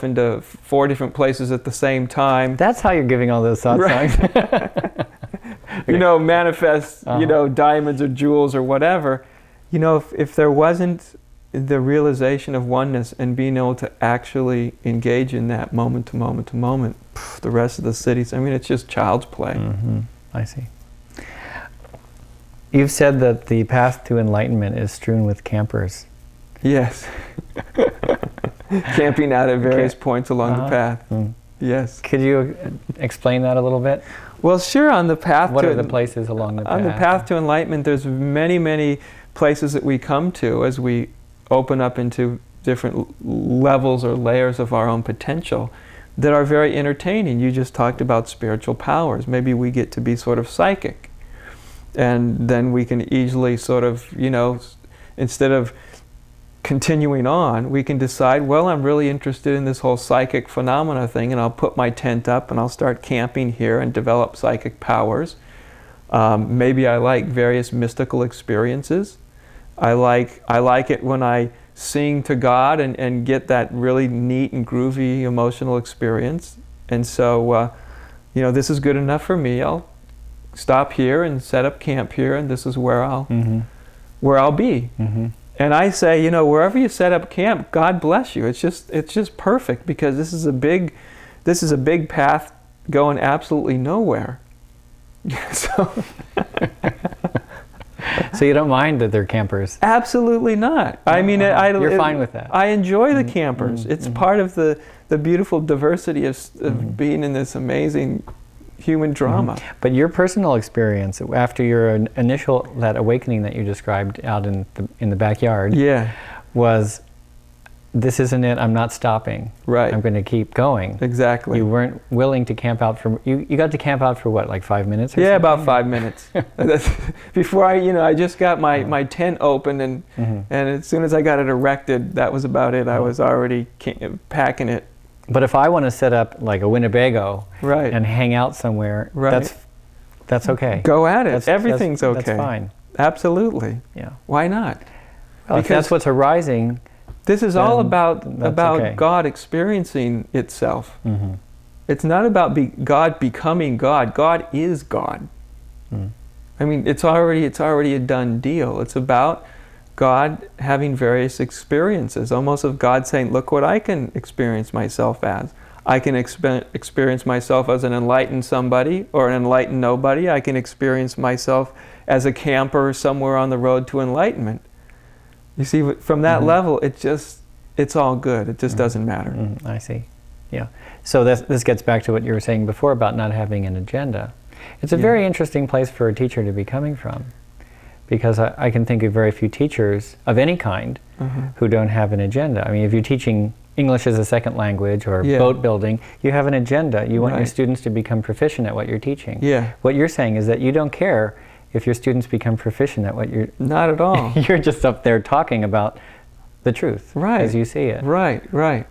into 4 different places at the same time. That's how you're giving all those thoughts. Right. You know, manifest, you know, diamonds or jewels or whatever. You know, if there wasn't the realization of oneness and being able to actually engage in that moment to moment to moment, the rest of the cities, I mean, it's just child's play. Mm-hmm. I see. You've said that the path to enlightenment is strewn with campers. Yes. Camping out at various points along the path. Mm. Yes. Could you explain that a little bit? Well, sure. On the path what are the places along the path? On the path to enlightenment, there's many, many places that we come to as we open up into different levels or layers of our own potential that are very entertaining. You just talked about spiritual powers. Maybe we get to be sort of psychic. And then we can easily sort of, you know, instead of continuing on, we can decide, well, I'm really interested in this whole psychic phenomena thing, and I'll put my tent up and I'll start camping here and develop psychic powers. Maybe I like various mystical experiences. I like it when I sing to God and get that really neat and groovy emotional experience. And so, you know, this is good enough for me. I'll stop here and set up camp here, and this is where I'll be. Mm-hmm. And I say, you know, wherever you set up camp, God bless you. It's just perfect, because this is a big path going absolutely nowhere. So so you don't mind that they're campers? Absolutely not. I mean, you're fine with that. I enjoy the campers. It's part of the beautiful diversity of being in this amazing human drama. But your personal experience after your initial, that awakening that you described out in the backyard, was, this isn't it, I'm not stopping. Right. I'm going to keep going. Exactly. You weren't willing to camp out for, you got to camp out for what, like 5 minutes or something? About 5 minutes. Before I just got my tent open, and as soon as I got it erected, that was about it. I was already packing it. But if I want to set up like a Winnebago and hang out somewhere, that's okay. Go at it. Everything's okay. That's fine. Absolutely. Yeah. Why not? Well, because that's what's arising. This is all about God experiencing itself. Mm-hmm. It's not about God becoming God. God is God. Mm. I mean, it's already a done deal. It's about God having various experiences, almost of God saying, look what I can experience myself as. I can experience myself as an enlightened somebody or an enlightened nobody. I can experience myself as a camper somewhere on the road to enlightenment. You see, from that level, it's all good. It just doesn't matter. I see. Yeah. So this gets back to what you were saying before about not having an agenda. It's a very interesting place for a teacher to be coming from, because I can think of very few teachers of any kind who don't have an agenda. I mean, if you're teaching English as a second language or boat building, you have an agenda. You want your students to become proficient at what you're teaching. Yeah. What you're saying is that you don't care if your students become proficient at what you're... Not at all. You're just up there talking about the truth as you see it. Right.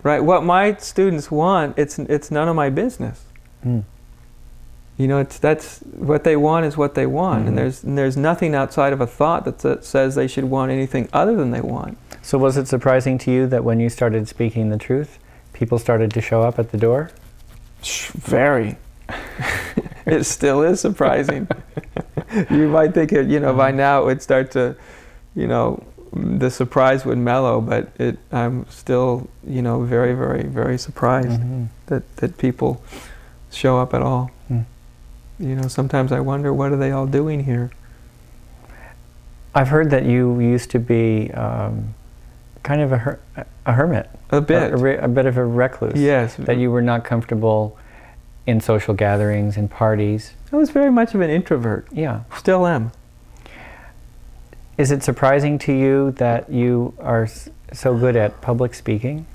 What my students want, it's none of my business. Mm. You know, that's what they want is what they want, and there's nothing outside of a thought that says they should want anything other than they want. So was it surprising to you that when you started speaking the truth, people started to show up at the door? Very. It still is surprising. You might think it, by now it would start to, the surprise would mellow, but I'm still, very, very, very surprised that people show up at all. Sometimes I wonder, what are they all doing here? I've heard that you used to be kind of a hermit. A bit. A bit of a recluse. Yes. That you were not comfortable in social gatherings and parties. I was very much of an introvert. Yeah. Still am. Is it surprising to you that you are so good at public speaking?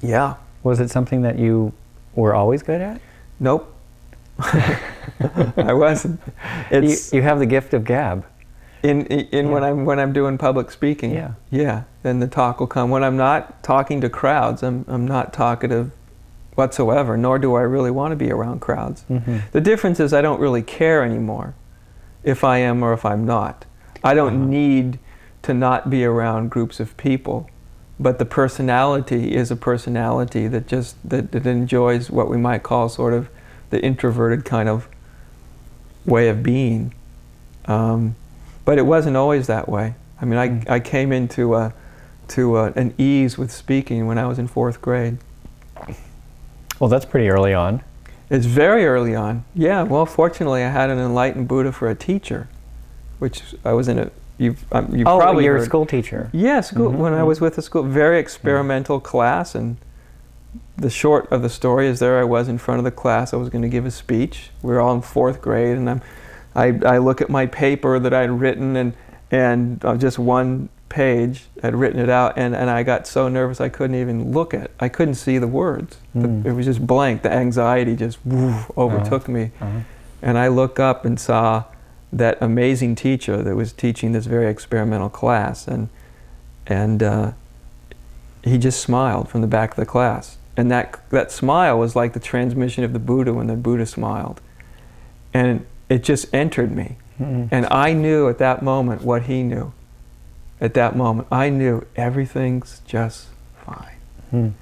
Yeah. Was it something that you were always good at? Nope. I wasn't. You have the gift of gab. When I'm doing public speaking. Yeah. Yeah. Then the talk will come. When I'm not talking to crowds, I'm not talkative whatsoever, nor do I really want to be around crowds. The difference is I don't really care anymore if I am or if I'm not. I don't need to not be around groups of people but the personality is a personality that just that enjoys what we might call sort of the introverted kind of way of being. But it wasn't always that way. I mean, I came into an ease with speaking when I was in 4th grade. Well, that's pretty early on. It's very early on. Yeah, well, fortunately, I had an enlightened Buddha for a teacher, which I was in a, you've probably you're heard. a school teacher. Yeah, school, when I was with the school, very experimental class, and the short of the story is there I was in front of the class, I was going to give a speech. We were all in 4th grade, and I look at my paper that I'd written, and just one page, I'd written it out, and I got so nervous I couldn't even look at it. I couldn't see the words. It was just blank. The anxiety just overtook me. And I look up and saw that amazing teacher that was teaching this very experimental class, and he just smiled from the back of the class. And that smile was like the transmission of the Buddha when the Buddha smiled. And it just entered me. And I knew at that moment what he knew. At that moment, I knew everything's just fine.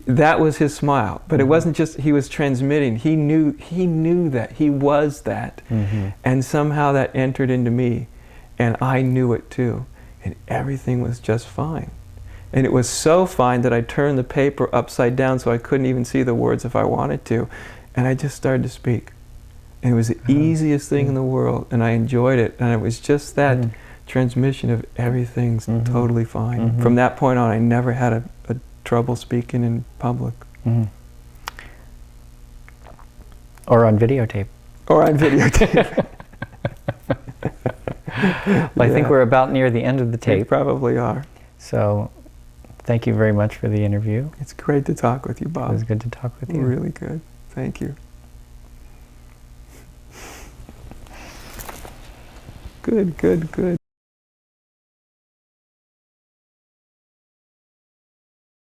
That was his smile, but it wasn't just he was transmitting. He knew that he was that, and somehow that entered into me, and I knew it too, and everything was just fine. And it was so fine that I turned the paper upside down so I couldn't even see the words if I wanted to, and I just started to speak, and it was the easiest thing in the world, and I enjoyed it, and it was just that transmission of everything's totally fine. From that point on, I never had a trouble speaking in public. Or on videotape. Or on videotape. Well, I think we're about near the end of the tape. We probably are. So, thank you very much for the interview. It's great to talk with you, Bob. It was good to talk with you. Really good. Thank you. Good, good, good.